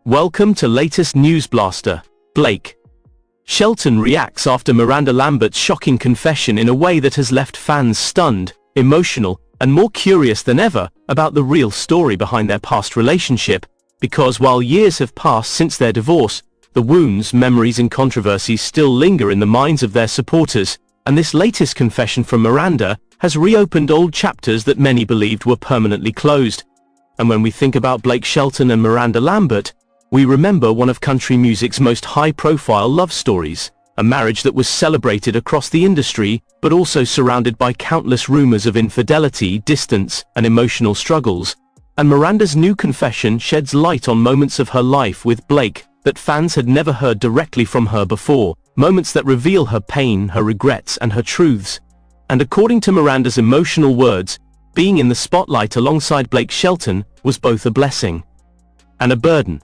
Welcome to latest news blaster. Blake. Shelton reacts after Miranda Lambert's shocking confession in a way that has left fans stunned, emotional, and more curious than ever about the real story behind their past relationship, because while years have passed since their divorce, the wounds, memories and controversies still linger in the minds of their supporters, and this latest confession from Miranda has reopened old chapters that many believed were permanently closed. And when we think about Blake Shelton and Miranda Lambert, we remember one of country music's most high-profile love stories, a marriage that was celebrated across the industry, but also surrounded by countless rumors of infidelity, distance, and emotional struggles. And Miranda's new confession sheds light on moments of her life with Blake that fans had never heard directly from her before, moments that reveal her pain, her regrets, and her truths. And according to Miranda's emotional words, being in the spotlight alongside Blake Shelton was both a blessing and a burden,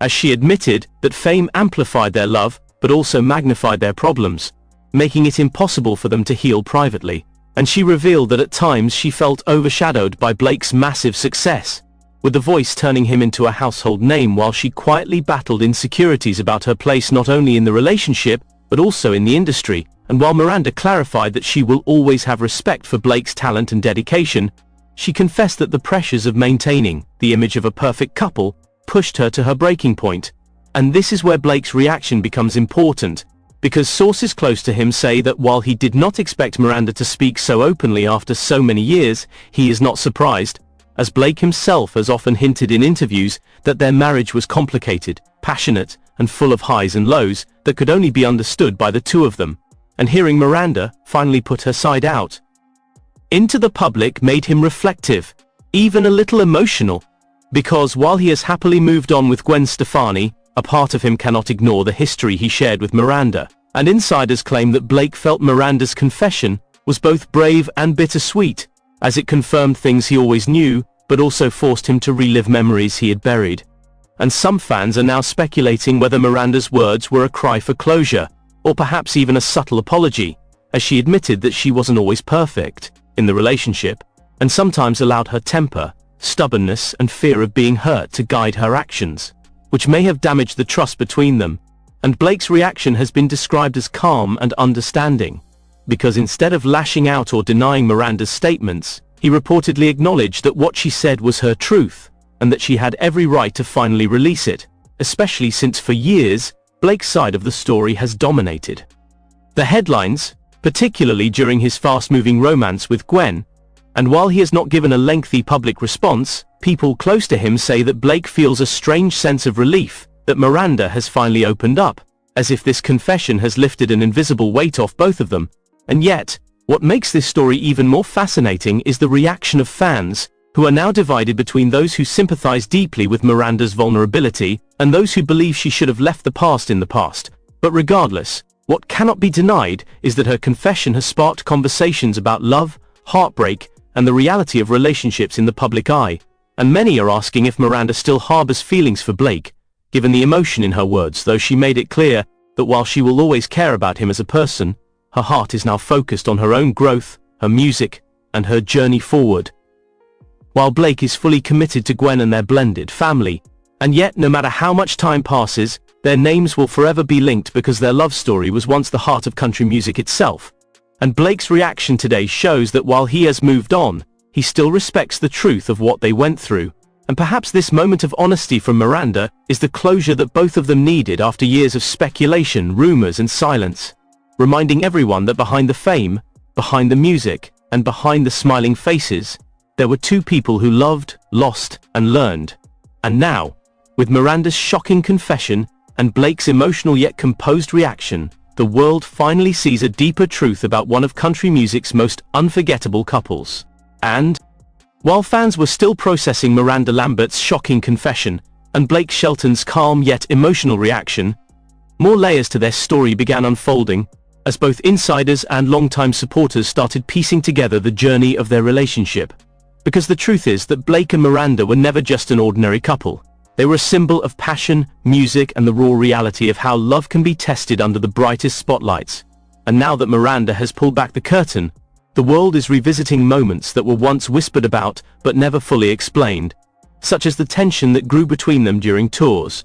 as she admitted that fame amplified their love but also magnified their problems, making it impossible for them to heal privately. And she revealed that at times she felt overshadowed by Blake's massive success, with The Voice turning him into a household name while she quietly battled insecurities about her place not only in the relationship but also in the industry. And while Miranda clarified that she will always have respect for Blake's talent and dedication, she confessed that the pressures of maintaining the image of a perfect couple pushed her to her breaking point. And this is where Blake's reaction becomes important, because sources close to him say that while he did not expect Miranda to speak so openly after so many years, he is not surprised, as Blake himself has often hinted in interviews that their marriage was complicated, passionate, and full of highs and lows that could only be understood by the two of them. And hearing Miranda finally put her side out into the public made him reflective, even a little emotional, because while he has happily moved on with Gwen Stefani, a part of him cannot ignore the history he shared with Miranda, and insiders claim that Blake felt Miranda's confession was both brave and bittersweet, as it confirmed things he always knew, but also forced him to relive memories he had buried. And some fans are now speculating whether Miranda's words were a cry for closure, or perhaps even a subtle apology, as she admitted that she wasn't always perfect in the relationship, and sometimes allowed her temper, stubbornness and fear of being hurt to guide her actions, which may have damaged the trust between them. And Blake's reaction has been described as calm and understanding, because instead of lashing out or denying Miranda's statements, he reportedly acknowledged that what she said was her truth, and that she had every right to finally release it, especially since for years, Blake's side of the story has dominated the headlines, particularly during his fast-moving romance with Gwen. And while he has not given a lengthy public response, people close to him say that Blake feels a strange sense of relief that Miranda has finally opened up, as if this confession has lifted an invisible weight off both of them. And yet, what makes this story even more fascinating is the reaction of fans, who are now divided between those who sympathize deeply with Miranda's vulnerability and those who believe she should have left the past in the past. But regardless, what cannot be denied is that her confession has sparked conversations about love, heartbreak, and the reality of relationships in the public eye. And many are asking if Miranda still harbors feelings for Blake, given the emotion in her words, though she made it clear that while she will always care about him as a person, her heart is now focused on her own growth, her music, and her journey forward. While Blake is fully committed to Gwen and their blended family, and yet no matter how much time passes, their names will forever be linked because their love story was once the heart of country music itself. And Blake's reaction today shows that while he has moved on, he still respects the truth of what they went through. And perhaps this moment of honesty from Miranda is the closure that both of them needed after years of speculation, rumors, and silence, reminding everyone that behind the fame, behind the music, and behind the smiling faces, there were two people who loved, lost, and learned. And now, with Miranda's shocking confession and Blake's emotional yet composed reaction, the world finally sees a deeper truth about one of country music's most unforgettable couples. And while fans were still processing Miranda Lambert's shocking confession and Blake Shelton's calm yet emotional reaction, more layers to their story began unfolding, as both insiders and longtime supporters started piecing together the journey of their relationship. Because the truth is that Blake and Miranda were never just an ordinary couple. They were a symbol of passion, music, and the raw reality of how love can be tested under the brightest spotlights. And now that Miranda has pulled back the curtain, the world is revisiting moments that were once whispered about but never fully explained, such as the tension that grew between them during tours,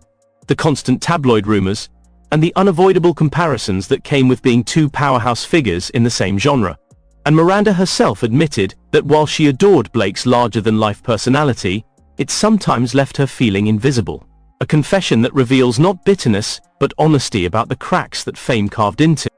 the constant tabloid rumors, and the unavoidable comparisons that came with being two powerhouse figures in the same genre. And Miranda herself admitted that while she adored Blake's larger-than-life personality, it sometimes left her feeling invisible. A confession that reveals not bitterness, but honesty about the cracks that fame carved into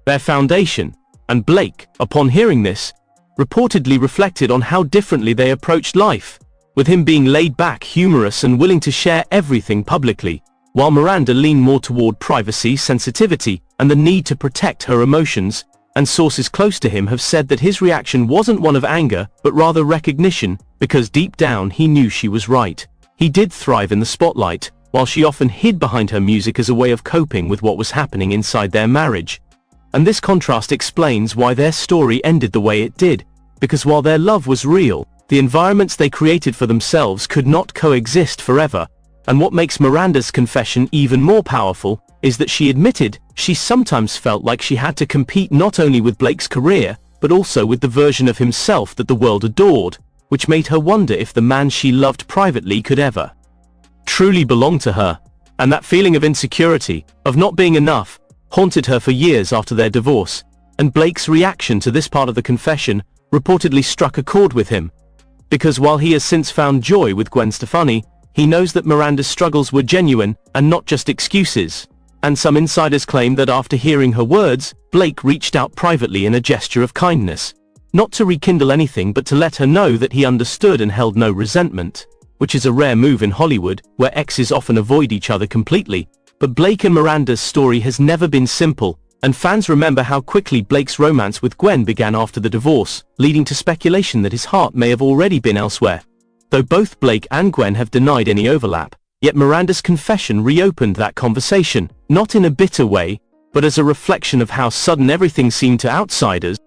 their foundation. And Blake, upon hearing this, reportedly reflected on how differently they approached life, with him being laid-back, humorous, and willing to share everything publicly, while Miranda leaned more toward privacy, sensitivity, and the need to protect her emotions. And sources close to him have said that his reaction wasn't one of anger, but rather recognition, because deep down he knew she was right. He did thrive in the spotlight, while she often hid behind her music as a way of coping with what was happening inside their marriage. And this contrast explains why their story ended the way it did, because while their love was real, the environments they created for themselves could not coexist forever. And what makes Miranda's confession even more powerful is that she admitted she sometimes felt like she had to compete not only with Blake's career, but also with the version of himself that the world adored, which made her wonder if the man she loved privately could ever truly belong to her. And that feeling of insecurity, of not being enough, haunted her for years after their divorce. And Blake's reaction to this part of the confession reportedly struck a chord with him, because while he has since found joy with Gwen Stefani, he knows that Miranda's struggles were genuine and not just excuses. And some insiders claim that after hearing her words, Blake reached out privately in a gesture of kindness, not to rekindle anything but to let her know that he understood and held no resentment, which is a rare move in Hollywood, where exes often avoid each other completely. But Blake and Miranda's story has never been simple, and fans remember how quickly Blake's romance with Gwen began after the divorce, leading to speculation that his heart may have already been elsewhere. Though both Blake and Gwen have denied any overlap, yet Miranda's confession reopened that conversation, not in a bitter way, but as a reflection of how sudden everything seemed to outsiders.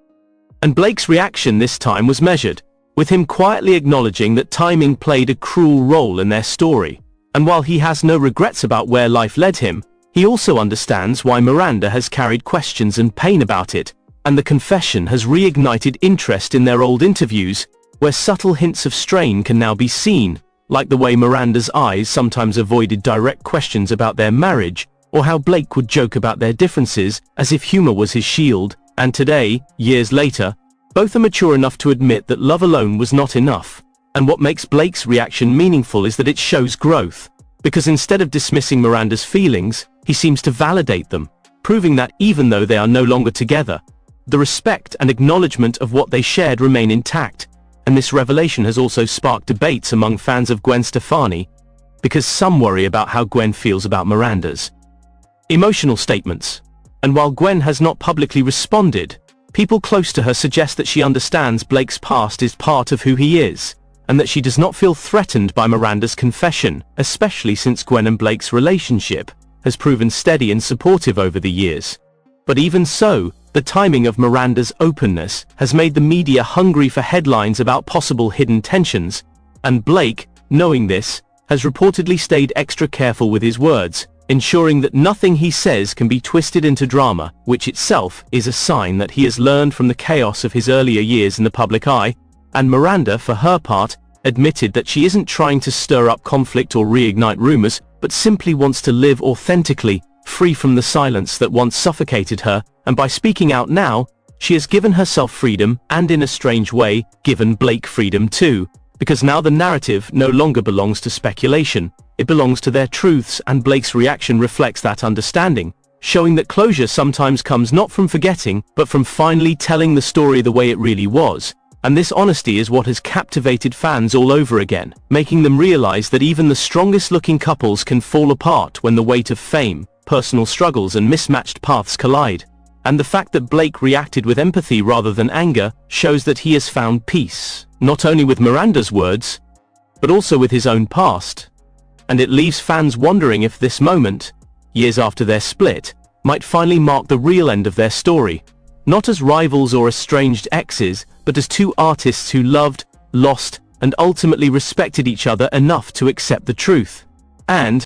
And Blake's reaction this time was measured, with him quietly acknowledging that timing played a cruel role in their story. And while he has no regrets about where life led him, he also understands why Miranda has carried questions and pain about it, and the confession has reignited interest in their old interviews, where subtle hints of strain can now be seen, like the way Miranda's eyes sometimes avoided direct questions about their marriage, or how Blake would joke about their differences as if humor was his shield. And today, years later, both are mature enough to admit that love alone was not enough. And what makes Blake's reaction meaningful is that it shows growth, because instead of dismissing Miranda's feelings, he seems to validate them, proving that even though they are no longer together, the respect and acknowledgement of what they shared remain intact. And this revelation has also sparked debates among fans of Gwen Stefani, because some worry about how Gwen feels about Miranda's emotional statements. And while Gwen has not publicly responded, people close to her suggest that she understands Blake's past is part of who he is, and that she does not feel threatened by Miranda's confession, especially since Gwen and Blake's relationship has proven steady and supportive over the years. But even so, the timing of Miranda's openness has made the media hungry for headlines about possible hidden tensions, and Blake, knowing this, has reportedly stayed extra careful with his words, ensuring that nothing he says can be twisted into drama, which itself is a sign that he has learned from the chaos of his earlier years in the public eye. And Miranda, for her part, admitted that she isn't trying to stir up conflict or reignite rumors, but simply wants to live authentically, free from the silence that once suffocated her. And by speaking out now, she has given herself freedom, and in a strange way, given Blake freedom too, because now the narrative no longer belongs to speculation, it belongs to their truths. And Blake's reaction reflects that understanding, showing that closure sometimes comes not from forgetting, but from finally telling the story the way it really was. And this honesty is what has captivated fans all over again, making them realize that even the strongest looking couples can fall apart when the weight of fame, personal struggles, and mismatched paths collide. And the fact that Blake reacted with empathy rather than anger shows that he has found peace, not only with Miranda's words, but also with his own past. And it leaves fans wondering if this moment, years after their split, might finally mark the real end of their story, not as rivals or estranged exes, but as two artists who loved, lost, and ultimately respected each other enough to accept the truth. And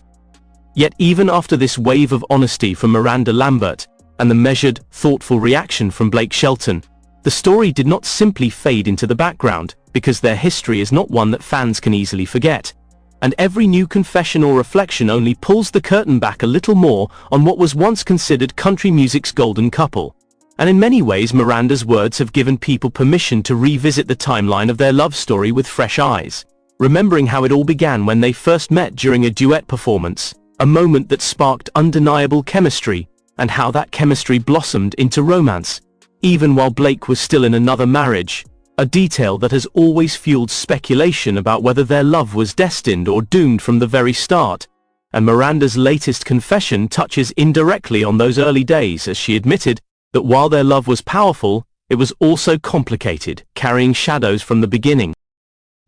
yet even after this wave of honesty from Miranda Lambert, and the measured, thoughtful reaction from Blake Shelton, the story did not simply fade into the background, because their history is not one that fans can easily forget. and every new confession or reflection only pulls the curtain back a little more on what was once considered country music's golden couple. And in many ways, Miranda's words have given people permission to revisit the timeline of their love story with fresh eyes, remembering how it all began when they first met during a duet performance, a moment that sparked undeniable chemistry, and how that chemistry blossomed into romance, even while Blake was still in another marriage, a detail that has always fueled speculation about whether their love was destined or doomed from the very start. And Miranda's latest confession touches indirectly on those early days, as she admitted that while their love was powerful, it was also complicated, carrying shadows from the beginning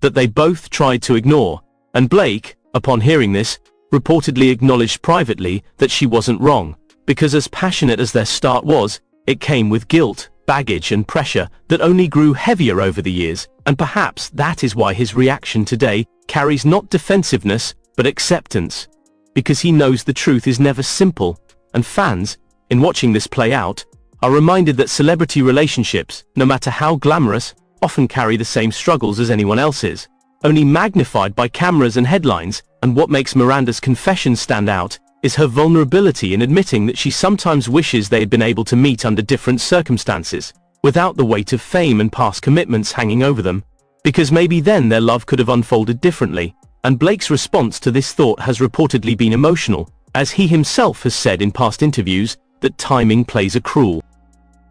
that they both tried to ignore. And Blake, upon hearing this, reportedly acknowledged privately that she wasn't wrong, because as passionate as their start was, it came with guilt, baggage and pressure that only grew heavier over the years. And perhaps that is why his reaction today carries not defensiveness, but acceptance, because he knows the truth is never simple. And fans, in watching this play out, are reminded that celebrity relationships, no matter how glamorous, often carry the same struggles as anyone else's, only magnified by cameras and headlines. And what makes Miranda's confession stand out is her vulnerability in admitting that she sometimes wishes they had been able to meet under different circumstances, without the weight of fame and past commitments hanging over them, because maybe then their love could have unfolded differently. And Blake's response to this thought has reportedly been emotional, as he himself has said in past interviews that timing plays a cruel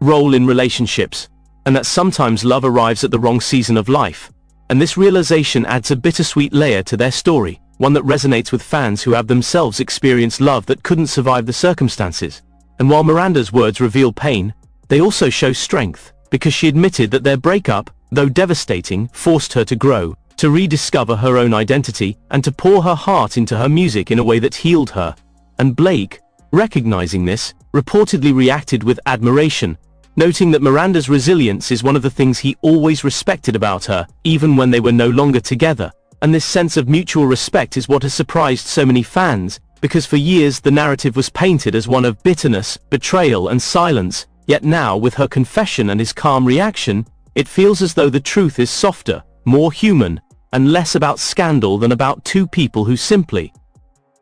role in relationships, and that sometimes love arrives at the wrong season of life. And this realization adds a bittersweet layer to their story, one that resonates with fans who have themselves experienced love that couldn't survive the circumstances. And while Miranda's words reveal pain, they also show strength, because she admitted that their breakup, though devastating, forced her to grow, to rediscover her own identity, and to pour her heart into her music in a way that healed her. And Blake, recognizing this, reportedly reacted with admiration, noting that Miranda's resilience is one of the things he always respected about her, even when they were no longer together. And this sense of mutual respect is what has surprised so many fans, because for years the narrative was painted as one of bitterness, betrayal and silence. Yet now, with her confession and his calm reaction, it feels as though the truth is softer, more human, and less about scandal than about two people who simply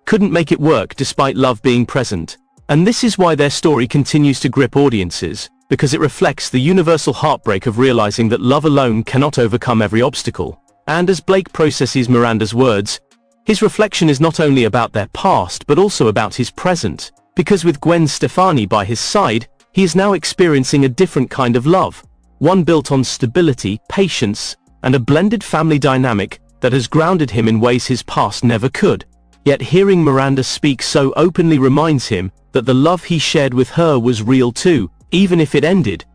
couldn't make it work despite love being present. And this is why their story continues to grip audiences, because it reflects the universal heartbreak of realizing that love alone cannot overcome every obstacle. And as Blake processes Miranda's words, his reflection is not only about their past but also about his present, because with Gwen Stefani by his side, he is now experiencing a different kind of love, one built on stability, patience, and a blended family dynamic that has grounded him in ways his past never could. Yet hearing Miranda speak so openly reminds him that the love he shared with her was real too, even if it ended,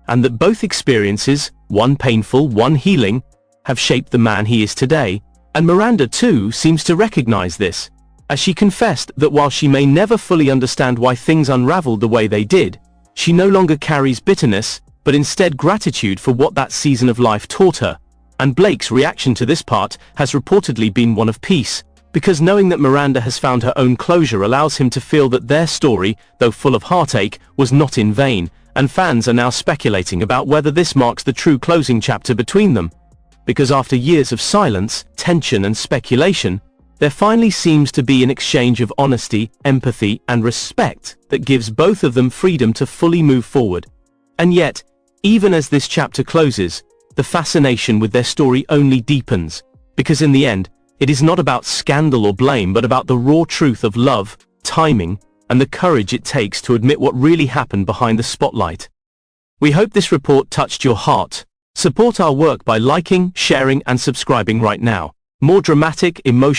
and that both experiences, one painful, one healing, have shaped the man he is today. And Miranda too seems to recognize this, as she confessed that while she may never fully understand why things unraveled the way they did, she no longer carries bitterness, but instead gratitude for what that season of life taught her. And Blake's reaction to this part has reportedly been one of peace, because knowing that Miranda has found her own closure allows him to feel that their story, though full of heartache, was not in vain. And fans are now speculating about whether this marks the true closing chapter between them, because after years of silence, tension and speculation, there finally seems to be an exchange of honesty, empathy and respect that gives both of them freedom to fully move forward. And yet, even as this chapter closes, the fascination with their story only deepens, because in the end, it is not about scandal or blame but about the raw truth of love, timing, and the courage it takes to admit what really happened behind the spotlight. We hope this report touched your heart. Support our work by liking, sharing and subscribing right now. More dramatic, emotional